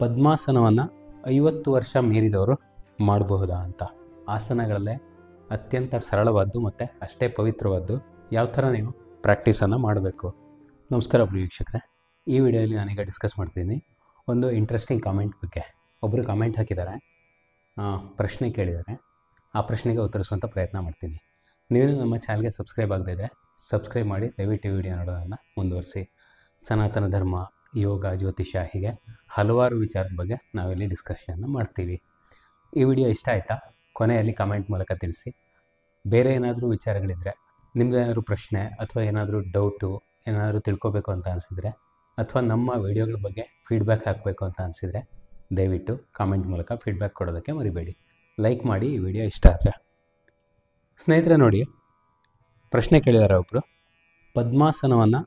ಪದ್ಮಾಸನವನ್ನು 50 ವರ್ಷ ಮೀರಿದವರು ಮಾಡಬಹುದಾ ಅಂತ. ಆಸನಗಳಲ್ಲೇ ಅತ್ಯಂತ ಸರಳವಾದ್ದು ಮತ್ತು ಅಷ್ಟೇ ಪವಿತ್ರವಾದ್ದು. ಯಾವ ಥರ ನೀವು ಪ್ರಾಕ್ಟೀಸನ್ನು ಮಾಡಬೇಕು. ನಮಸ್ಕಾರ ಪ್ರಿಯ ವೀಕ್ಷಕರೇ, ಈ ವಿಡಿಯೋಲಿ ನಾನೀಗ ಡಿಸ್ಕಸ್ ಮಾಡ್ತೀನಿ ಒಂದು ಇಂಟ್ರೆಸ್ಟಿಂಗ್ ಕಾಮೆಂಟ್ ಬಗ್ಗೆ. ಒಬ್ಬರು ಕಾಮೆಂಟ್ ಹಾಕಿದ್ದಾರೆ, ಪ್ರಶ್ನೆ ಕೇಳಿದ್ದಾರೆ. ಆ ಪ್ರಶ್ನೆಗೆ ಉತ್ತರಿಸುವಂಥ ಪ್ರಯತ್ನ ಮಾಡ್ತೀನಿ. ನೀವು ನಮ್ಮ ಚಾನಲ್ಗೆ ಸಬ್ಸ್ಕ್ರೈಬ್ ಆಗದೇ ಇದ್ದರೆ ಸಬ್ಸ್ಕ್ರೈಬ್ ಮಾಡಿ, ದಯವಿಟ್ಟು ವಿಡಿಯೋ ನೋಡೋದನ್ನು ಮುಂದುವರಿಸಿ. ಸನಾತನ ಧರ್ಮ, ಯೋಗ, ಜ್ಯೋತಿಷ್ಯ, ಹೀಗೆ ಹಲವಾರು ವಿಚಾರದ ಬಗ್ಗೆ ನಾವಿಲ್ಲಿ ಡಿಸ್ಕಷನ್ನ ಮಾಡ್ತೀವಿ. ಈ ವಿಡಿಯೋ ಇಷ್ಟ ಆಯಿತಾ? ಕೊನೆಯಲ್ಲಿ ಕಮೆಂಟ್ ಮೂಲಕ ತಿಳಿಸಿ. ಬೇರೆ ಏನಾದರೂ ವಿಚಾರಗಳಿದ್ದರೆ, ನಿಮ್ಮದು ಏನಾದರೂ ಪ್ರಶ್ನೆ ಅಥವಾ ಏನಾದರೂ ಡೌಟು, ಏನಾದರೂ ತಿಳ್ಕೊಬೇಕು ಅಂತ ಅನಿಸಿದರೆ, ಅಥವಾ ನಮ್ಮ ವಿಡಿಯೋಗಳ ಬಗ್ಗೆ ಫೀಡ್ಬ್ಯಾಕ್ ಹಾಕಬೇಕು ಅಂತ ಅನಿಸಿದರೆ, ದಯವಿಟ್ಟು ಕಾಮೆಂಟ್ ಮೂಲಕ ಫೀಡ್ಬ್ಯಾಕ್ ಕೊಡೋದಕ್ಕೆ ಮರಿಬೇಡಿ. ಲೈಕ್ ಮಾಡಿ ಈ ವಿಡಿಯೋ ಇಷ್ಟ ಆದರೆ. ಸ್ನೇಹಿತರೆ ನೋಡಿ, ಪ್ರಶ್ನೆ ಕೇಳಿದ್ದಾರೆ ಒಬ್ಬರು, ಪದ್ಮಾಸನವನ್ನು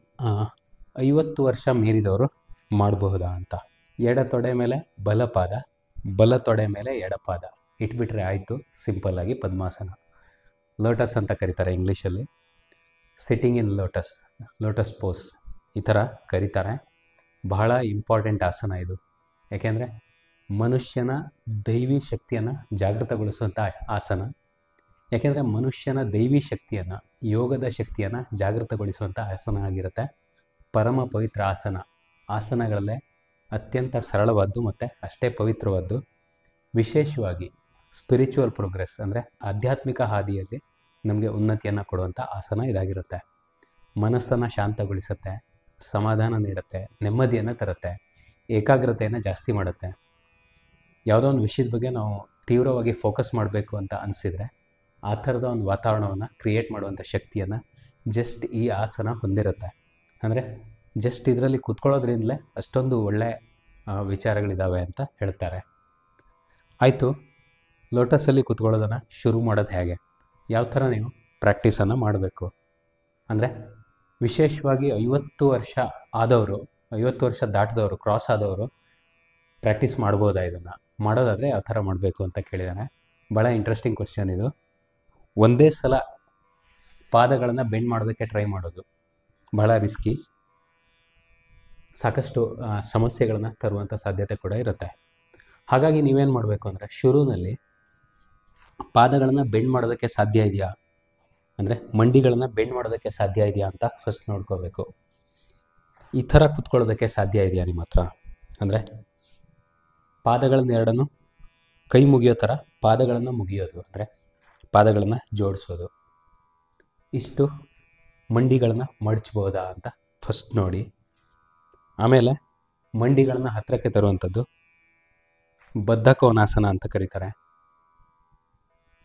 50 ವರ್ಷ ಮೀರಿದವರು ಮಾಡಬಹುದಾ ಅಂತ. ಎಡ ತೊಡೆ ಮೇಲೆ ಬಲಪಾದ, ಬಲ ತೊಡೆ ಮೇಲೆ ಎಡಪಾದ ಇಟ್ಬಿಟ್ರೆ ಆಯಿತು. ಸಿಂಪಲ್ಲಾಗಿ ಪದ್ಮಾಸನ, ಲೋಟಸ್ ಅಂತ ಕರೀತಾರೆ ಇಂಗ್ಲೀಷಲ್ಲಿ. Sitting in lotus, lotus pose ಈ ಥರ ಕರೀತಾರೆ. ಬಹಳ ಇಂಪಾರ್ಟೆಂಟ್ ಆಸನ ಇದು. ಯಾಕೆಂದರೆ ಮನುಷ್ಯನ ದೈವಿ ಶಕ್ತಿಯನ್ನು ಜಾಗೃತಗೊಳಿಸುವಂಥ ಆಸನ. ಯಾಕೆಂದರೆ ಮನುಷ್ಯನ ದೈವಿ ಶಕ್ತಿಯನ್ನು, ಯೋಗದ ಶಕ್ತಿಯನ್ನು ಜಾಗೃತಗೊಳಿಸುವಂಥ ಆಸನ ಆಗಿರುತ್ತೆ. ಪರಮ ಪವಿತ್ರ ಆಸನ. ಆಸನಗಳಲ್ಲೇ ಅತ್ಯಂತ ಸರಳವಾದ್ದು ಮತ್ತು ಅಷ್ಟೇ ಪವಿತ್ರವಾದ್ದು. ವಿಶೇಷವಾಗಿ ಸ್ಪಿರಿಚುವಲ್ ಪ್ರೋಗ್ರೆಸ್ ಅಂದರೆ ಆಧ್ಯಾತ್ಮಿಕ ಹಾದಿಯಲ್ಲಿ ನಮಗೆ ಉನ್ನತಿಯನ್ನು ಕೊಡುವಂಥ ಆಸನ ಇದಾಗಿರುತ್ತೆ. ಮನಸ್ಸನ್ನು ಶಾಂತಗೊಳಿಸುತ್ತೆ, ಸಮಾಧಾನ ನೀಡುತ್ತೆ, ನೆಮ್ಮದಿಯನ್ನು ತರುತ್ತೆ, ಏಕಾಗ್ರತೆಯನ್ನು ಜಾಸ್ತಿ ಮಾಡುತ್ತೆ. ಯಾವುದೋ ಒಂದು ವಿಷಯದ ಬಗ್ಗೆ ನಾವು ತೀವ್ರವಾಗಿ ಫೋಕಸ್ ಮಾಡಬೇಕು ಅಂತ ಅನಿಸಿದರೆ ಆ ಥರದ ಒಂದು ವಾತಾವರಣವನ್ನು ಕ್ರಿಯೇಟ್ ಮಾಡುವಂಥ ಶಕ್ತಿಯನ್ನು ಜಸ್ಟ್ ಈ ಆಸನ ಹೊಂದಿರುತ್ತೆ. ಅಂದರೆ ಜಸ್ಟ್ ಇದರಲ್ಲಿ ಕೂತ್ಕೊಳ್ಳೋದ್ರಿಂದಲೇ ಅಷ್ಟೊಂದು ಒಳ್ಳೆಯ ವಿಚಾರಗಳಿದ್ದಾವೆ ಅಂತ ಹೇಳ್ತಾರೆ. ಆಯಿತು, ಲೋಟಸಲ್ಲಿ ಕೂತ್ಕೊಳ್ಳೋದನ್ನು ಶುರು ಮಾಡೋದು ಹೇಗೆ, ಯಾವ ಥರ ನೀವು ಪ್ರಾಕ್ಟೀಸನ್ನು ಮಾಡಬೇಕು ಅಂದರೆ, ವಿಶೇಷವಾಗಿ 50 ವರ್ಷ ಆದವರು, 50 ವರ್ಷ ದಾಟಿದವರು, ಕ್ರಾಸ್ ಆದವರು ಪ್ರಾಕ್ಟೀಸ್ ಮಾಡ್ಬೋದಾ? ಇದನ್ನು ಮಾಡೋದಾದರೆ ಯಾವ ಥರ ಮಾಡಬೇಕು ಅಂತ ಕೇಳಿದ್ದಾನೆ. ಭಾಳ ಇಂಟ್ರೆಸ್ಟಿಂಗ್ ಕ್ವೆಶ್ಚನ್ ಇದು. ಒಂದೇ ಸಲ ಪಾದಗಳನ್ನು ಬೆಂಡ್ ಮಾಡೋದಕ್ಕೆ ಟ್ರೈ ಮಾಡೋದು ಭಾಳ ರಿಸ್ಕಿ, ಸಾಕಷ್ಟು ಸಮಸ್ಯೆಗಳನ್ನು ತರುವಂಥ ಸಾಧ್ಯತೆ ಕೂಡ ಇರುತ್ತೆ. ಹಾಗಾಗಿ ನೀವೇನು ಮಾಡಬೇಕು ಅಂದರೆ, ಶುರುವಿನಲ್ಲಿ ಪಾದಗಳನ್ನು ಬೆಂಡ್ ಮಾಡೋದಕ್ಕೆ ಸಾಧ್ಯ ಇದೆಯಾ, ಅಂದರೆ ಮಂಡಿಗಳನ್ನು ಬೆಂಡ್ ಮಾಡೋದಕ್ಕೆ ಸಾಧ್ಯ ಇದೆಯಾ ಅಂತ ಫಸ್ಟ್ ನೋಡ್ಕೋಬೇಕು. ಈ ಥರ ಕೂತ್ಕೊಳ್ಳೋದಕ್ಕೆ ಸಾಧ್ಯ ಇದೆಯಾ ನಿಮ್ಮ ಹತ್ರ? ಅಂದರೆ ಪಾದಗಳನ್ನ ಎರಡನ್ನು ಕೈ ಮುಗಿಯೋ ಥರ ಪಾದಗಳನ್ನು ಮುಗಿಯೋದು, ಅಂದರೆ ಪಾದಗಳನ್ನು ಜೋಡಿಸೋದು. ಇಷ್ಟು ಮಂಡಿಗಳನ್ನು ಮಡಚ್ಬೋದಾ ಅಂತ ಫಸ್ಟ್ ನೋಡಿ. ಆಮೇಲೆ ಮಂಡಿಗಳನ್ನು ಹತ್ತಿರಕ್ಕೆ ತರುವಂಥದ್ದು ಬದ್ಧಕೋನಾಸನ ಅಂತ ಕರೀತಾರೆ,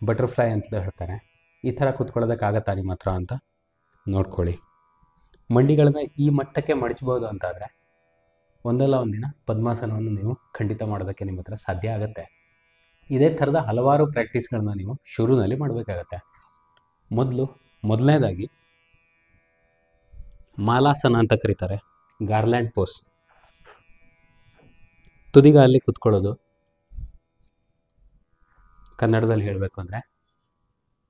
ಬಟರ್ಫ್ಲೈ ಅಂತ ಹೇಳ್ತಾರೆ. ಈ ಥರ ಕೂತ್ಕೊಳ್ಳೋದಕ್ಕಾಗತ್ತಾ ನಿಮ್ಮ ಹತ್ರ ಅಂತ ನೋಡ್ಕೊಳ್ಳಿ. ಮಂಡಿಗಳನ್ನ ಈ ಮಟ್ಟಕ್ಕೆ ಮಡಚ್ಬೋದು ಅಂತಾದರೆ ಒಂದಲ್ಲ ಒಂದಿನ ಪದ್ಮಾಸನವನ್ನು ನೀವು ಖಂಡಿತ ಮಾಡೋದಕ್ಕೆ ನಿಮ್ಮ ಹತ್ರ ಸಾಧ್ಯ ಆಗುತ್ತೆ. ಇದೇ ಥರದ ಹಲವಾರು ಪ್ರಾಕ್ಟೀಸ್ಗಳನ್ನ ನೀವು ಶುರುವಿನಲ್ಲಿ ಮಾಡಬೇಕಾಗತ್ತೆ. ಮೊದಲನೇದಾಗಿ ಮಾಲಾಸನ ಅಂತ ಕರೀತಾರೆ, ಗಾರ್ಲ್ಯಾಂಡ್ ಪೋಸ್. ತುದಿಗಾಲಿ ಕೂತ್ಕೊಳ್ಳೋದು, ಕನ್ನಡದಲ್ಲಿ ಹೇಳಬೇಕು ಅಂದರೆ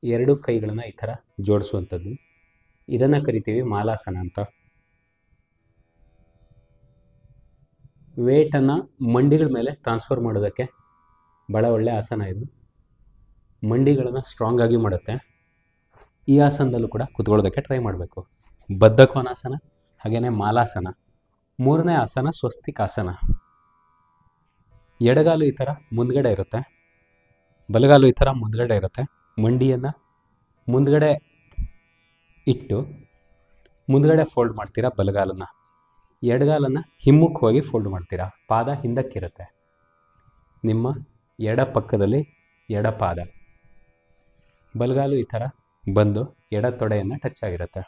ಎರಡು ಕೈಗಳನ್ನು ಈ ಥರ ಜೋಡಿಸುವಂಥದ್ದು. ಇದನ್ನು ಕರಿತೀವಿ ಮಾಲಾಸನ ಅಂತ. ವೇಟನ್ನು ಮಂಡಿಗಳ ಮೇಲೆ ಟ್ರಾನ್ಸ್ಫರ್ ಮಾಡೋದಕ್ಕೆ ಭಾಳ ಒಳ್ಳೆಯ ಆಸನ ಇದು. ಮಂಡಿಗಳನ್ನು ಸ್ಟ್ರಾಂಗ್ ಆಗಿ ಮಾಡುತ್ತೆ. ಈ ಆಸನದಲ್ಲೂ ಕೂಡ ಕೂತ್ಕೊಳ್ಳೋದಕ್ಕೆ ಟ್ರೈ ಮಾಡಬೇಕು. ಬದ್ಧಕೋನಾಸನ, ಹಾಗೆಯೇ ಮಾಲಾಸನ. ಮೂರನೇ ಆಸನ ಸ್ವಸ್ತಿಕಾಸನ. ಎಡಗಾಲು ಈ ಥರ ಮುಂದ್ಗಡೆ ಇರುತ್ತೆ, ಬಲಗಾಲು ಈ ಥರ ಮುಂದ್ಗಡೆ ಇರುತ್ತೆ. ಮಂಡಿಯನ್ನು ಮುಂದ್ಗಡೆ ಇಟ್ಟು ಮುಂದ್ಗಡೆ ಫೋಲ್ಡ್ ಮಾಡ್ತೀರಾ ಬಲಗಾಲನ್ನು, ಎಡಗಾಲನ್ನು ಹಿಮ್ಮುಖವಾಗಿ ಫೋಲ್ಡ್ ಮಾಡ್ತೀರಾ. ಪಾದ ಹಿಂದಕ್ಕಿರುತ್ತೆ, ನಿಮ್ಮ ಎಡ ಪಕ್ಕದಲ್ಲಿ ಎಡಪಾದ, ಬಲಗಾಲು ಈ ಥರ ಬಂದು ಎಡ ತೊಡೆಯನ್ನು ಟಚ್ ಆಗಿರುತ್ತೆ.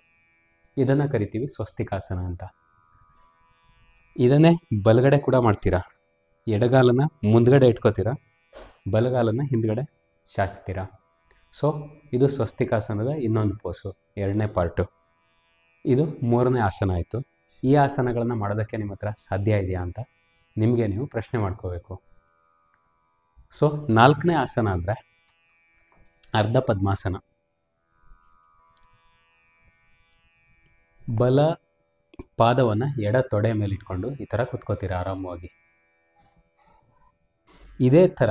ಇದನ್ನು ಕರಿತೀವಿ ಸ್ವಸ್ತಿಕಾಸನ ಅಂತ. ಇದನ್ನೇ ಬಲಗಡೆ ಕೂಡ ಮಾಡ್ತೀರಾ. ಎಡಗಾಲನ್ನು ಮುಂದ್ಗಡೆ ಇಟ್ಕೋತೀರಾ, ಬಲಗಾಲನ್ನು ಹಿಂದ್ಗಡೆ ಚಾಚ್ತೀರಾ. ಸೊ ಇದು ಸ್ವಸ್ತಿಕಾಸನದ ಇನ್ನೊಂದು ಪೋಸು, ಎರಡನೇ ಪಾರ್ಟು. ಇದು ಮೂರನೇ ಆಸನ ಆಯಿತು. ಈ ಆಸನಗಳನ್ನು ಮಾಡೋದಕ್ಕೆ ನಿಮ್ಮ ಹತ್ರ ಸಾಧ್ಯ ಇದೆಯಾ ಅಂತ ನಿಮಗೆ ನೀವು ಪ್ರಶ್ನೆ ಮಾಡ್ಕೋಬೇಕು. ಸೊ ನಾಲ್ಕನೇ ಆಸನ ಅಂದರೆ ಅರ್ಧ ಪದ್ಮಾಸನ. ಬಲ ಪಾದವನ್ನು ಎಡ ತೊಡೆ ಮೇಲೆ ಇಟ್ಕೊಂಡು ಈ ಥರ ಕುತ್ಕೋತೀರ ಆರಾಮವಾಗಿ. ಇದೇ ಥರ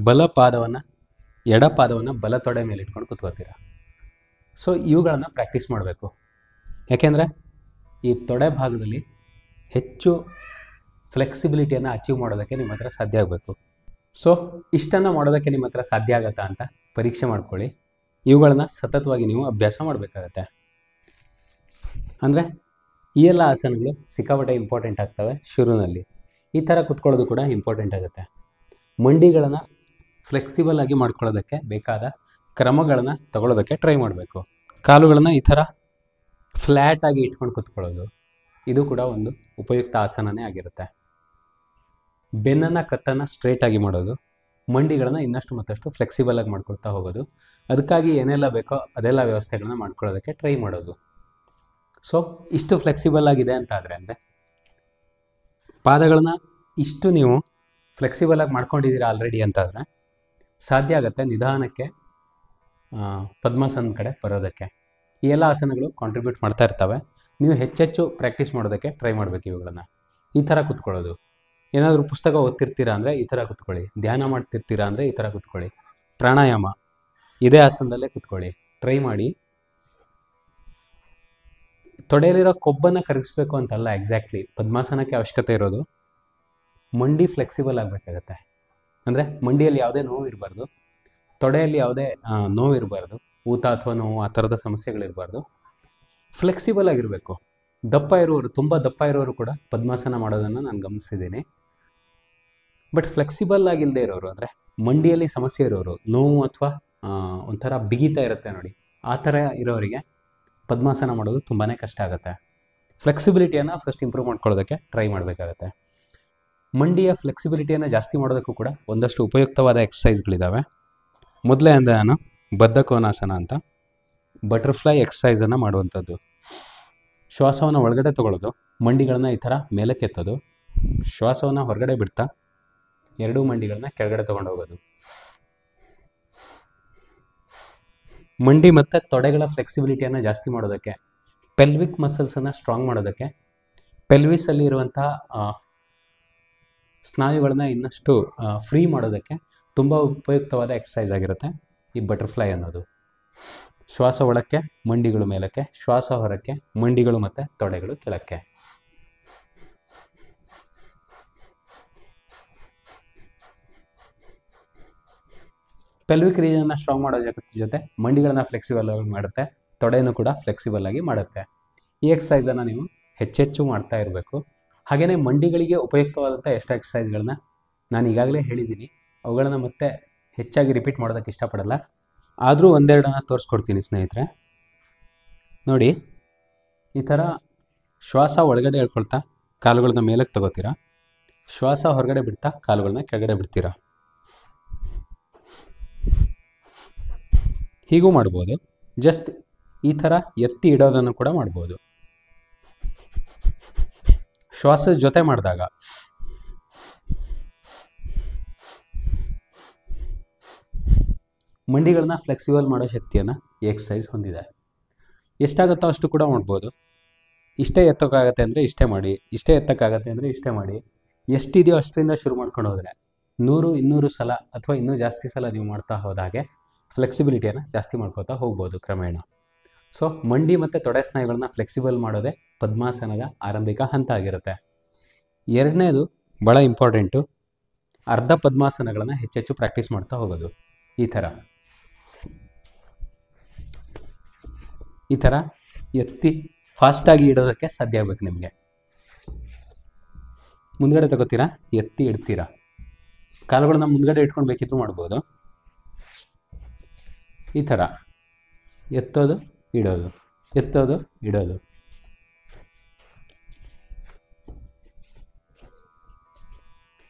ಬಲ ಪಾದವನ್ನು ಎಡ ಪಾದವನ್ನು ಬಲ ತೊಡೆ ಮೇಲೆ ಇಟ್ಕೊಂಡು ಕೂತ್ಕೋತೀರ. ಸೊ ಇವುಗಳನ್ನು ಪ್ರಾಕ್ಟೀಸ್ ಮಾಡಬೇಕು. ಯಾಕೆಂದರೆ ಈ ತೊಡೆ ಭಾಗದಲ್ಲಿ ಹೆಚ್ಚು ಫ್ಲೆಕ್ಸಿಬಿಲಿಟಿಯನ್ನು ಅಚೀವ್ ಮಾಡೋದಕ್ಕೆ ನಿಮ್ಮ ಹತ್ರ ಸಾಧ್ಯ ಆಗಬೇಕು. ಸೊ ಇಷ್ಟನ್ನು ಮಾಡೋದಕ್ಕೆ ನಿಮ್ಮ ಹತ್ರ ಸಾಧ್ಯ ಆಗುತ್ತಾ ಅಂತ ಪರೀಕ್ಷೆ ಮಾಡ್ಕೊಳ್ಳಿ. ಇವುಗಳನ್ನು ಸತತವಾಗಿ ನೀವು ಅಭ್ಯಾಸ ಮಾಡಬೇಕಾಗತ್ತೆ. ಅಂದರೆ ಈ ಎಲ್ಲ ಆಸನಗಳು ಸಿಕ್ಕಾಪಟ್ಟೆ ಇಂಪಾರ್ಟೆಂಟ್ ಆಗ್ತವೆ ಶುರುವಿನಲ್ಲಿ. ಈ ಥರ ಕೂತ್ಕೊಳ್ಳೋದು ಕೂಡ ಇಂಪಾರ್ಟೆಂಟ್ ಆಗುತ್ತೆ. ಮಂಡಿಗಳನ್ನು ಫ್ಲೆಕ್ಸಿಬಲ್ ಆಗಿ ಮಾಡ್ಕೊಳ್ಳೋದಕ್ಕೆ ಬೇಕಾದ ಕ್ರಮಗಳನ್ನು ತಗೊಳ್ಳೋದಕ್ಕೆ ಟ್ರೈ ಮಾಡಬೇಕು. ಕಾಲುಗಳನ್ನು ಈ ಥರ ಫ್ಲ್ಯಾಟಾಗಿ ಇಟ್ಕೊಂಡು ಕೂತ್ಕೊಳ್ಳೋದು, ಇದು ಕೂಡ ಒಂದು ಉಪಯುಕ್ತ ಆಸನನೇ ಆಗಿರುತ್ತೆ. ಬೆನ್ನನ್ನು ಕತ್ತನ್ನು ಸ್ಟ್ರೇಟಾಗಿ ಮಾಡೋದು, ಮಂಡಿಗಳನ್ನು ಇನ್ನಷ್ಟು ಮತ್ತಷ್ಟು ಫ್ಲೆಕ್ಸಿಬಲಾಗಿ ಮಾಡ್ಕೊಳ್ತಾ ಹೋಗೋದು. ಅದಕ್ಕಾಗಿ ಏನೆಲ್ಲ ಬೇಕೋ ಅದೆಲ್ಲ ವ್ಯವಸ್ಥೆಗಳನ್ನ ಮಾಡ್ಕೊಳ್ಳೋದಕ್ಕೆ ಟ್ರೈ ಮಾಡೋದು. ಸೊ ಇಷ್ಟು ಫ್ಲೆಕ್ಸಿಬಲ್ ಆಗಿದೆ ಅಂತಾದರೆ ಅಂದರೆ ಪಾದಗಳನ್ನ ಇಷ್ಟು ನೀವು ಫ್ಲೆಕ್ಸಿಬಲಾಗಿ ಮಾಡ್ಕೊಂಡಿದ್ದೀರಾ ಆಲ್ರೆಡಿ ಅಂತಾದರೆ ಸಾಧ್ಯ ಆಗುತ್ತೆ ನಿಧಾನಕ್ಕೆ ಪದ್ಮಾಸನದ ಕಡೆ ಬರೋದಕ್ಕೆ. ಈ ಎಲ್ಲ ಆಸನಗಳು ಕಾಂಟ್ರಿಬ್ಯೂಟ್ ಮಾಡ್ತಾ ಇರ್ತವೆ. ನೀವು ಹೆಚ್ಚೆಚ್ಚು ಪ್ರಾಕ್ಟೀಸ್ ಮಾಡೋದಕ್ಕೆ ಟ್ರೈ ಮಾಡಬೇಕು. ಇವುಗಳನ್ನು ಈ ಥರ ಕೂತ್ಕೊಳ್ಳೋದು, ಏನಾದರೂ ಪುಸ್ತಕ ಓದ್ತಿರ್ತೀರಾ ಅಂದರೆ ಈ ಥರ ಕೂತ್ಕೊಳ್ಳಿ, ಧ್ಯಾನ ಮಾಡ್ತಿರ್ತೀರಾ ಅಂದರೆ ಈ ಥರ ಕೂತ್ಕೊಳ್ಳಿ, ಪ್ರಾಣಾಯಾಮ ಇದೇ ಆಸನದಲ್ಲೇ ಕೂತ್ಕೊಳ್ಳಿ, ಟ್ರೈ ಮಾಡಿ. ತೊಡೆಯಲ್ಲಿರೋ ಕೊಬ್ಬನ್ನು ಕರಗಿಸ್ಬೇಕು ಅಂತಲ್ಲ ಎಕ್ಸಾಕ್ಟ್ಲಿ ಪದ್ಮಾಸನಕ್ಕೆ ಅವಶ್ಯಕತೆ ಇರೋದು. ಮಂಡಿ ಫ್ಲೆಕ್ಸಿಬಲ್ ಆಗಬೇಕಾಗತ್ತೆ. ಅಂದರೆ ಮಂಡಿಯಲ್ಲಿ ಯಾವುದೇ ನೋವು ಇರಬಾರ್ದು, ತೊಡೆಯಲ್ಲಿ ಯಾವುದೇ ನೋವು ಇರಬಾರ್ದು, ಊತ ಅಥವಾ ನೋವು ಆ ಥರದ ಸಮಸ್ಯೆಗಳಿರಬಾರ್ದು. ಫ್ಲೆಕ್ಸಿಬಲ್ ಆಗಿರಬೇಕು. ದಪ್ಪ ಇರೋರು, ತುಂಬ ದಪ್ಪ ಇರೋರು ಕೂಡ ಪದ್ಮಾಸನ ಮಾಡೋದನ್ನು ನಾನು ಗಮನಿಸಿದ್ದೀನಿ. ಬಟ್ ಫ್ಲೆಕ್ಸಿಬಲ್ ಆಗಿಲ್ಲದೆ ಇರೋರು, ಅಂದರೆ ಮಂಡಿಯಲ್ಲಿ ಸಮಸ್ಯೆ ಇರೋರು, ನೋವು ಅಥವಾ ಒಂಥರ ಬಿಗಿತಾ ಇರುತ್ತೆ ನೋಡಿ, ಆ ಥರ ಇರೋರಿಗೆ ಪದ್ಮಾಸನ ಮಾಡೋದು ತುಂಬಾ ಕಷ್ಟ ಆಗುತ್ತೆ. ಫ್ಲೆಕ್ಸಿಬಿಲಿಟಿಯನ್ನು ಫಸ್ಟ್ ಇಂಪ್ರೂವ್ ಮಾಡ್ಕೊಳ್ಳೋದಕ್ಕೆ ಟ್ರೈ ಮಾಡಬೇಕಾಗತ್ತೆ. ಮಂಡಿಯ ಫ್ಲೆಕ್ಸಿಬಿಲಿಟಿಯನ್ನು ಜಾಸ್ತಿ ಮಾಡೋದಕ್ಕೂ ಕೂಡ ಒಂದಷ್ಟು ಉಪಯುಕ್ತವಾದ ಎಕ್ಸಸೈಸ್ಗಳಿದ್ದಾವೆ. ಮೊದಲೇ ಅಂದರೆ ನಾನು ಬದ್ಧಕೋನಾಸನ ಅಂತ ಬಟರ್ಫ್ಲೈ ಎಕ್ಸಸೈಸನ್ನು ಮಾಡುವಂಥದ್ದು. ಶ್ವಾಸವನ್ನು ಒಳಗಡೆ ತೊಗೊಳ್ಳೋದು, ಮಂಡಿಗಳನ್ನು ಈ ಥರ ಮೇಲಕ್ಕೆ ಎತ್ತೋದು, ಶ್ವಾಸವನ್ನು ಹೊರಗಡೆ ಬಿಡ್ತಾ ಎರಡೂ ಮಂಡಿಗಳನ್ನ ಕೆಳಗಡೆ ತೊಗೊಂಡು ಹೋಗೋದು. ಮಂಡಿ ಮತ್ತು ತೊಡೆಗಳ ಫ್ಲೆಕ್ಸಿಬಿಲಿಟಿಯನ್ನು ಜಾಸ್ತಿ ಮಾಡೋದಕ್ಕೆ, ಪೆಲ್ವಿಕ್ ಮಸಲ್ಸನ್ನು ಸ್ಟ್ರಾಂಗ್ ಮಾಡೋದಕ್ಕೆ, ಪೆಲ್ವಿಸಲ್ಲಿ ಇರುವಂಥ ಸ್ನಾಯುಗಳನ್ನ ಇನ್ನಷ್ಟು ಫ್ರೀ ಮಾಡೋದಕ್ಕೆ ತುಂಬ ಉಪಯುಕ್ತವಾದ ಎಕ್ಸಸೈಸ್ ಆಗಿರುತ್ತೆ ಈ ಬಟರ್ಫ್ಲೈ ಅನ್ನೋದು. ಶ್ವಾಸ ಒಳಕ್ಕೆ, ಮಂಡಿಗಳು ಮೇಲಕ್ಕೆ, ಶ್ವಾಸ ಹೊರಕ್ಕೆ, ಮಂಡಿಗಳು ಮತ್ತು ತೊಡೆಗಳು ಕೆಳಕ್ಕೆ. ಪೆಲ್ವಿಕ್ ರೀಜನ್ನ ಸ್ಟ್ರಾಂಗ್ ಮಾಡೋ ಜೊತೆ ಮಂಡಿಗಳನ್ನ ಫ್ಲೆಕ್ಸಿಬಲ್ ಆಗಿ ಮಾಡುತ್ತೆ, ತೊಡೆನೂ ಕೂಡ ಫ್ಲೆಕ್ಸಿಬಲ್ ಆಗಿ ಮಾಡುತ್ತೆ. ಈ ಎಕ್ಸಸೈಸನ್ನು ನೀವು ಹೆಚ್ಚೆಚ್ಚು ಮಾಡ್ತಾ ಇರಬೇಕು. ಹಾಗೆಯೇ ಮಂಡಿಗಳಿಗೆ ಉಪಯುಕ್ತವಾದಂಥ ಎಷ್ಟು ಎಕ್ಸಸೈಸ್ಗಳನ್ನ ನಾನು ಈಗಾಗಲೇ ಹೇಳಿದ್ದೀನಿ, ಅವುಗಳನ್ನು ಮತ್ತೆ ಹೆಚ್ಚಾಗಿ ರಿಪೀಟ್ ಮಾಡೋದಕ್ಕೆ ಇಷ್ಟಪಡಲ್ಲ. ಆದರೂ ಒಂದೆರಡನ್ನು ತೋರಿಸ್ಕೊಡ್ತೀನಿ ಸ್ನೇಹಿತರೆ. ನೋಡಿ, ಈ ಥರ ಶ್ವಾಸ ಒಳಗಡೆ ಹೇಳ್ಕೊಳ್ತಾ ಕಾಲುಗಳನ್ನ ಮೇಲಕ್ಕೆ ತಗೋತೀರಾ, ಶ್ವಾಸ ಹೊರಗಡೆ ಬಿಡ್ತಾ ಕಾಲುಗಳನ್ನ ಕೆಳಗಡೆ ಬಿಡ್ತೀರಾ. ಹೀಗೂ ಮಾಡ್ಬೋದು. ಜಸ್ಟ್ ಈ ಥರ ಎತ್ತಿ ಇಡೋದನ್ನು ಕೂಡ ಮಾಡ್ಬೋದು. ಶ್ವಾಸದ ಜೊತೆ ಮಾಡಿದಾಗ ಮಂಡಿಗಳನ್ನ ಫ್ಲೆಕ್ಸಿಬಲ್ ಮಾಡೋ ಶಕ್ತಿಯನ್ನು ಈ ಎಕ್ಸಸೈಸ್ ಹೊಂದಿದೆ. ಎಷ್ಟಾಗುತ್ತೋ ಅಷ್ಟು ಕೂಡ ಮಾಡ್ಬೋದು. ಇಷ್ಟೇ ಎತ್ತೋಕ್ಕಾಗತ್ತೆ ಅಂದರೆ ಇಷ್ಟೇ ಮಾಡಿ, ಇಷ್ಟೇ ಎತ್ತಕ್ಕಾಗತ್ತೆ ಅಂದರೆ ಇಷ್ಟೇ ಮಾಡಿ. ಎಷ್ಟಿದೆಯೋ ಅಷ್ಟರಿಂದ ಶುರು ಮಾಡ್ಕೊಂಡು ಹೋದರೆ 100-200 ಸಲ ಅಥವಾ ಇನ್ನೂ ಜಾಸ್ತಿ ಸಲ ನೀವು ಮಾಡ್ತಾ ಹೋದಾಗೆ ಫ್ಲೆಕ್ಸಿಬಿಲಿಟಿಯನ್ನು ಜಾಸ್ತಿ ಮಾಡ್ಕೋತಾ ಹೋಗ್ಬೋದು ಕ್ರಮೇಣ. ಸೊ ಮಂಡಿ ಮತ್ತು ತೊಡೆ ಸ್ನಾಯುಗಳನ್ನ ಫ್ಲೆಕ್ಸಿಬಲ್ ಮಾಡೋದೇ ಪದ್ಮಾಸನದ ಆರಂಭಿಕ ಹಂತ ಆಗಿರುತ್ತೆ. ಎರಡನೇದು ಭಾಳ ಇಂಪಾರ್ಟೆಂಟು, ಅರ್ಧ ಪದ್ಮಾಸನಗಳನ್ನು ಹೆಚ್ಚೆಚ್ಚು ಪ್ರಾಕ್ಟೀಸ್ ಮಾಡ್ತಾ ಹೋಗೋದು. ಈ ಥರ ಎತ್ತಿ ಫಾಸ್ಟಾಗಿ ಇಡೋದಕ್ಕೆ ಸಾಧ್ಯ ಆಗಬೇಕು ನಿಮಗೆ. ಮುಂದ್ಗಡೆ ತಗೋತೀರಾ, ಎತ್ತಿ ಇಡ್ತೀರಾ, ಕಾಲುಗಳನ್ನ ಮುಂದ್ಗಡೆ ಇಟ್ಕೊಂಡು ಬೇಕಿದ್ರು ಮಾಡ್ಬೋದು. ಈ ಥರ ಎತ್ತೋದು ಇಡೋದು, ಎತ್ತೋದು ಇಡೋದು.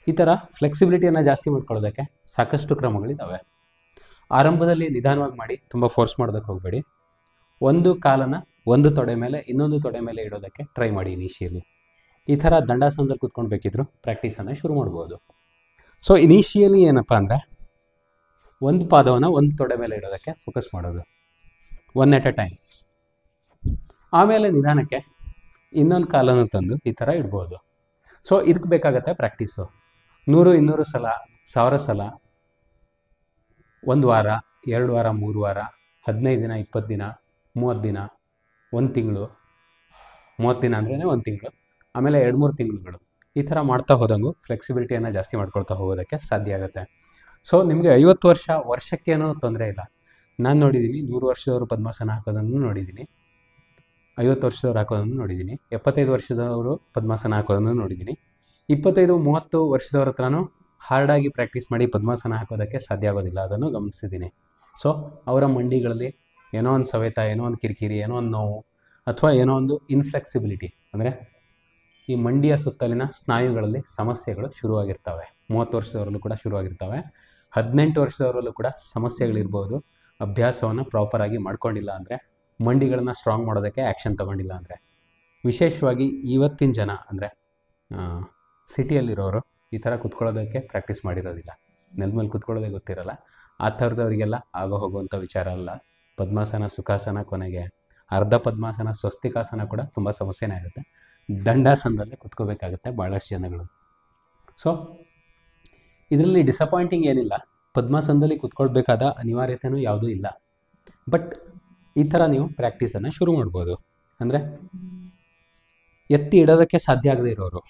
ಈ ಥರ ಫ್ಲೆಕ್ಸಿಬಿಲಿಟಿಯನ್ನು ಜಾಸ್ತಿ ಮಾಡ್ಕೊಳ್ಳೋದಕ್ಕೆ ಸಾಕಷ್ಟು ಕ್ರಮಗಳಿದ್ದಾವೆ. ಆರಂಭದಲ್ಲಿ ನಿಧಾನವಾಗಿ ಮಾಡಿ, ತುಂಬ ಫೋರ್ಸ್ ಮಾಡೋದಕ್ಕೆ ಹೋಗಬೇಡಿ. ಒಂದು ಕಾಲನ್ನು ಒಂದು ತೊಡೆ ಮೇಲೆ ಇನ್ನೊಂದು ತೊಡೆ ಮೇಲೆ ಇಡೋದಕ್ಕೆ ಟ್ರೈ ಮಾಡಿ ಇನಿಷಿಯಲಿ. ಈ ಥರ ದಂಡಾಸನದಲ್ಲಿ ಕೂತ್ಕೊಂಡು ಬೇಕಿದ್ರು ಪ್ರಾಕ್ಟೀಸನ್ನು ಶುರು ಮಾಡ್ಬೋದು. ಸೊ ಇನಿಷಿಯಲಿ ಏನಪ್ಪ ಅಂದರೆ ಒಂದು ಪಾದವನ್ನು ಒಂದು ತೊಡೆ ಮೇಲೆ ಇಡೋದಕ್ಕೆ ಫೋಕಸ್ ಮಾಡೋದು, 1 at a ಟೈಮ್. ಆಮೇಲೆ ನಿಧಾನಕ್ಕೆ ಇನ್ನೊಂದು ಕಾಲನ್ನು ತಂದು ಈ ಥರ ಇಡ್ಬೋದು. ಸೊ ಇದಕ್ಕೆ ಬೇಕಾಗತ್ತೆ ಪ್ರಾಕ್ಟೀಸು. 100-200 ಸಲ, 1000 ಸಲ, 1 ವಾರ, 2 ವಾರ, 3 ವಾರ, 15 ದಿನ, 20 ದಿನ, 30 ದಿನ, 1 ತಿಂಗಳು, 30 ದಿನ ಅಂದ್ರೇ 1 ತಿಂಗಳು, ಆಮೇಲೆ 2-3 ತಿಂಗಳುಗಳು, ಈ ಥರ ಮಾಡ್ತಾ ಹೋದಂಗೂ ಫ್ಲೆಕ್ಸಿಬಿಲಿಟಿಯನ್ನು ಜಾಸ್ತಿ ಮಾಡ್ಕೊಳ್ತಾ ಹೋಗೋದಕ್ಕೆ ಸಾಧ್ಯ ಆಗುತ್ತೆ. ಸೊ ನಿಮಗೆ 50 ವರ್ಷಕ್ಕೇನೂ ತೊಂದರೆ ಇಲ್ಲ. ನಾನು ನೋಡಿದ್ದೀನಿ 100 ವರ್ಷದವರು ಪದ್ಮಾಸನ ಹಾಕೋದನ್ನು ನೋಡಿದ್ದೀನಿ, 50 ವರ್ಷದವ್ರು ಹಾಕೋದನ್ನು ನೋಡಿದ್ದೀನಿ, 75 ವರ್ಷದವರು ಪದ್ಮಾಸನ ಹಾಕೋದನ್ನು ನೋಡಿದ್ದೀನಿ. 25-30 ವರ್ಷದವ್ರ ಹತ್ರನೂ ಹಾರ್ಡಾಗಿ ಪ್ರಾಕ್ಟೀಸ್ ಮಾಡಿ ಪದ್ಮಾಸನ ಹಾಕೋದಕ್ಕೆ ಸಾಧ್ಯ ಆಗೋದಿಲ್ಲ, ಅದನ್ನು ಗಮನಿಸಿದ್ದೀನಿ. ಸೊ ಅವರ ಮಂಡಿಗಳಲ್ಲಿ ಏನೋ ಒಂದು ಸವೆತ, ಏನೋ ಒಂದು ಕಿರಿಕಿರಿ, ಏನೋ ಒಂದು ನೋವು, ಅಥವಾ ಏನೋ ಒಂದು ಇನ್ಫ್ಲೆಕ್ಸಿಬಿಲಿಟಿ, ಅಂದರೆ ಈ ಮಂಡಿಯ ಸುತ್ತಲಿನ ಸ್ನಾಯುಗಳಲ್ಲಿ ಸಮಸ್ಯೆಗಳು ಶುರುವಾಗಿರ್ತವೆ. 30 ವರ್ಷದವರಲ್ಲೂ ಕೂಡ ಶುರುವಾಗಿರ್ತವೆ. 18 ವರ್ಷದವರಲ್ಲೂ ಕೂಡ ಸಮಸ್ಯೆಗಳಿರ್ಬೋದು. ಅಭ್ಯಾಸವನ್ನು ಪ್ರಾಪರಾಗಿ ಮಾಡ್ಕೊಂಡಿಲ್ಲ ಅಂದರೆ, ಮಂಡಿಗಳನ್ನು ಸ್ಟ್ರಾಂಗ್ ಮಾಡೋದಕ್ಕೆ ಆ್ಯಕ್ಷನ್ ತೊಗೊಂಡಿಲ್ಲ ಅಂದರೆ. ವಿಶೇಷವಾಗಿ ಇವತ್ತಿನ ಜನ ಅಂದರೆ ಸಿಟಿಯಲ್ಲಿರೋರು ಈ ಥರ ಕುತ್ಕೊಳ್ಳೋದಕ್ಕೆ ಪ್ರಾಕ್ಟೀಸ್ ಮಾಡಿರೋದಿಲ್ಲ, ನೆಲದ ಮೇಲೆ ಕುತ್ಕೊಳ್ಳೋದೇ ಗೊತ್ತಿರಲ್ಲ. ಆ ಥರದವರಿಗೆಲ್ಲ ಆಗೋ ಹೋಗುವಂಥ ವಿಚಾರ ಅಲ್ಲ. ಪದ್ಮಾಸನ, ಸುಖಾಸನ, ಕೊನೆಗೆ ಅರ್ಧ ಪದ್ಮಾಸನ, ಸ್ವಸ್ತಿಕಾಸನ ಕೂಡ ತುಂಬ ಸಮಸ್ಯೆನೇ ಆಗುತ್ತೆ. ದಂಡಾಸನದಲ್ಲೇ ಕುತ್ಕೋಬೇಕಾಗುತ್ತೆ ಭಾಳಷ್ಟು ಜನಗಳು. ಸೊ ಇದರಲ್ಲಿ ಡಿಸಪಾಯಿಂಟಿಂಗ್ ಏನಿಲ್ಲ, ಪದ್ಮಾಸನದಲ್ಲಿ ಕುತ್ಕೊಳ್ಬೇಕಾದ ಅನಿವಾರ್ಯತೆಯೂ ಯಾವುದೂ ಇಲ್ಲ. ಬಟ್ ಈ ಥರ ನೀವು ಪ್ರಾಕ್ಟೀಸನ್ನು ಶುರು ಮಾಡ್ಬೋದು. ಅಂದರೆ ಎತ್ತಿ ಇಡೋದಕ್ಕೆ ಸಾಧ್ಯ ಆಗದೆ ಇರೋರು,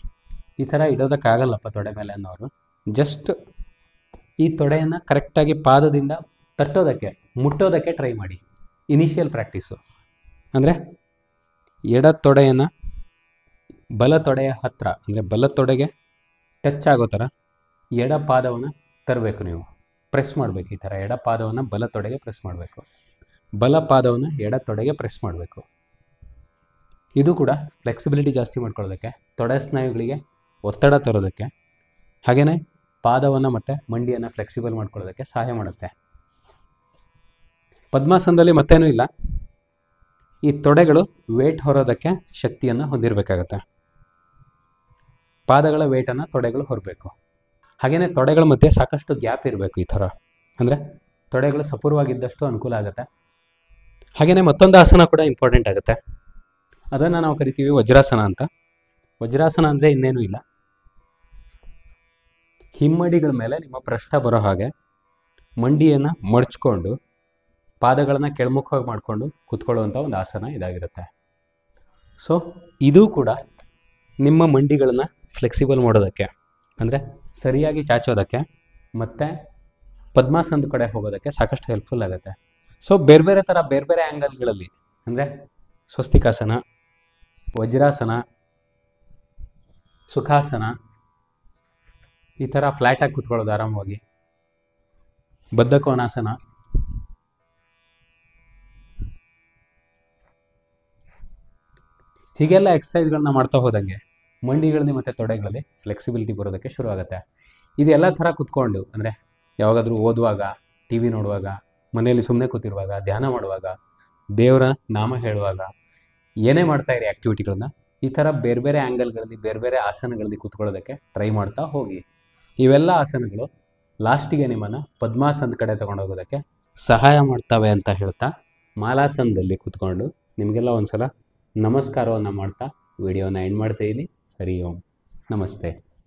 ಈ ಥರ ಇಡೋದಕ್ಕಾಗಲ್ಲಪ್ಪ ತೊಡೆ ಮೇಲೆ ಅನ್ನೋರು, ಜಸ್ಟ್ ಈ ತೊಡೆಯನ್ನು ಕರೆಕ್ಟಾಗಿ ಪಾದದಿಂದ ತಟ್ಟೋದಕ್ಕೆ, ಮುಟ್ಟೋದಕ್ಕೆ ಟ್ರೈ ಮಾಡಿ. ಇನಿಷಿಯಲ್ ಪ್ರಾಕ್ಟೀಸು ಅಂದರೆ ಎಡ ತೊಡೆಯನ್ನು ಬಲ ತೊಡೆಯ ಹತ್ತಿರ, ಅಂದರೆ ಬಲ ತೊಡೆಗೆ ಟಚ್ ಆಗೋ ಥರ ಎಡ ಪಾದವನ್ನು ತರಬೇಕು. ನೀವು ಪ್ರೆಸ್ ಮಾಡಬೇಕು. ಈ ಥರ ಎಡ ಪಾದವನ್ನು ಬಲ ತೊಡೆಗೆ ಪ್ರೆಸ್ ಮಾಡಬೇಕು, ಬಲ ಪಾದವನ್ನು ಎಡ ತೊಡೆಗೆ ಪ್ರೆಸ್ ಮಾಡಬೇಕು. ಇದು ಕೂಡ ಫ್ಲೆಕ್ಸಿಬಿಲಿಟಿ ಜಾಸ್ತಿ ಮಾಡ್ಕೊಳ್ಳೋದಕ್ಕೆ, ತೊಡೆ ಸ್ನಾಯುಗಳಿಗೆ ಒತ್ತಡ ತರೋದಕ್ಕೆ, ಹಾಗೆಯೇ ಪಾದವನ್ನು ಮತ್ತು ಮಂಡಿಯನ್ನು ಫ್ಲೆಕ್ಸಿಬಲ್ ಮಾಡ್ಕೊಳ್ಳೋದಕ್ಕೆ ಸಹಾಯ ಮಾಡುತ್ತೆ. ಪದ್ಮಾಸನದಲ್ಲಿ ಮತ್ತೇನೂ ಇಲ್ಲ, ಈ ತೊಡೆಗಳು ವೇಟ್ ಹೊರೋದಕ್ಕೆ ಶಕ್ತಿಯನ್ನು ಹೊಂದಿರಬೇಕಾಗತ್ತೆ. ಪಾದಗಳ ವೇಟನ್ನು ತೊಡೆಗಳು ಹೊರಬೇಕು. ಹಾಗೆಯೇ ತೊಡೆಗಳ ಮಧ್ಯೆ ಸಾಕಷ್ಟು ಗ್ಯಾಪ್ ಇರಬೇಕು. ಈ ಥರ ಅಂದರೆ ತೊಡೆಗಳು ಸಪೂರವಾಗಿದ್ದಷ್ಟು ಅನುಕೂಲ ಆಗುತ್ತೆ. ಹಾಗೆಯೇ ಮತ್ತೊಂದು ಆಸನ ಕೂಡ ಇಂಪಾರ್ಟೆಂಟ್ ಆಗುತ್ತೆ, ಅದನ್ನು ನಾವು ಕರಿತೀವಿ ವಜ್ರಾಸನ ಅಂತ. ವಜ್ರಾಸನ ಅಂದರೆ ಇನ್ನೇನೂ ಇಲ್ಲ, ಹಿಮ್ಮಡಿಗಳ ಮೇಲೆ ನಿಮ್ಮ ಪೃಷ್ಠ ಬರೋ ಹಾಗೆ ಮಂಡಿಯನ್ನು ಮಡಚ್ಕೊಂಡು ಪಾದಗಳನ್ನು ಕೆಳಮುಖವಾಗಿ ಮಾಡಿಕೊಂಡು ಕೂತ್ಕೊಳ್ಳುವಂಥ ಒಂದು ಆಸನ ಇದಾಗಿರುತ್ತೆ. ಸೊ ಇದು ಕೂಡ ನಿಮ್ಮ ಮಂಡಿಗಳನ್ನು ಫ್ಲೆಕ್ಸಿಬಲ್ ಮಾಡೋದಕ್ಕೆ, ಅಂದರೆ ಸರಿಯಾಗಿ ಚಾಚೋದಕ್ಕೆ ಮತ್ತು ಪದ್ಮಾಸನದ ಕಡೆ ಹೋಗೋದಕ್ಕೆ ಸಾಕಷ್ಟು ಹೆಲ್ಪ್ಫುಲ್ ಆಗುತ್ತೆ. ಸೊ ಬೇರೆ ಬೇರೆ ಥರ ಬೇರೆ ಬೇರೆ ಆ್ಯಂಗಲ್ಗಳಲ್ಲಿ, ಅಂದರೆ ಸ್ವಸ್ತಿಕಾಸನ, ವಜ್ರಾಸನ, ಸುಖಾಸನ, ಈ ಥರ ಫ್ಲ್ಯಾಟಾಗಿ ಕೂತ್ಕೊಳ್ಳೋದು ಆರಾಮವಾಗಿ, ಬದ್ಧಕೋನಾಸನ, ಹೀಗೆಲ್ಲ ಎಕ್ಸಸೈಸ್ಗಳನ್ನ ಮಾಡ್ತಾ ಹೋದಂಗೆ ಮಂಡಿಗಳಲ್ಲಿ ಮತ್ತು ತೊಡೆಗಳಲ್ಲಿ ಫ್ಲೆಕ್ಸಿಬಿಲಿಟಿ ಬರೋದಕ್ಕೆ ಶುರು ಆಗುತ್ತೆ. ಇದೆಲ್ಲ ಥರ ಕೂತ್ಕೊಂಡು, ಅಂದರೆ ಯಾವಾಗಾದರೂ ಓದುವಾಗ, ಟಿ ವಿ ನೋಡುವಾಗ, ಮನೆಯಲ್ಲಿ ಸುಮ್ಮನೆ ಕೂತಿರುವಾಗ, ಧ್ಯಾನ ಮಾಡುವಾಗ, ದೇವರ ನಾಮ ಹೇಳುವಾಗ, ಏನೇ ಮಾಡ್ತಾ ಇರಿ ಆ್ಯಕ್ಟಿವಿಟಿಗಳನ್ನ ಈ ಥರ ಬೇರೆ ಬೇರೆ ಆ್ಯಂಗಲ್ಗಳಲ್ಲಿ ಬೇರೆ ಬೇರೆ ಆಸನಗಳಲ್ಲಿ ಕೂತ್ಕೊಳ್ಳೋದಕ್ಕೆ ಟ್ರೈ ಮಾಡ್ತಾ ಹೋಗಿ. ಇವೆಲ್ಲ ಆಸನಗಳು ಲಾಸ್ಟಿಗೆ ನಿಮ್ಮನ್ನು ಪದ್ಮಾಸನದ ಕಡೆ ತೊಗೊಂಡೋಗೋದಕ್ಕೆ ಸಹಾಯ ಮಾಡ್ತವೆ ಅಂತ ಹೇಳ್ತಾ, ಮಾಲಾಸನದಲ್ಲಿ ಕೂತ್ಕೊಂಡು ನಿಮಗೆಲ್ಲ ಒಂದು ಸಲ ನಮಸ್ಕಾರವನ್ನು ಮಾಡ್ತಾ ವಿಡಿಯೋನ ಎಂಡ್ ಮಾಡ್ತಾಯಿದ್ದೀನಿ. ಹರಿ ಓಂ, ನಮಸ್ತೆ.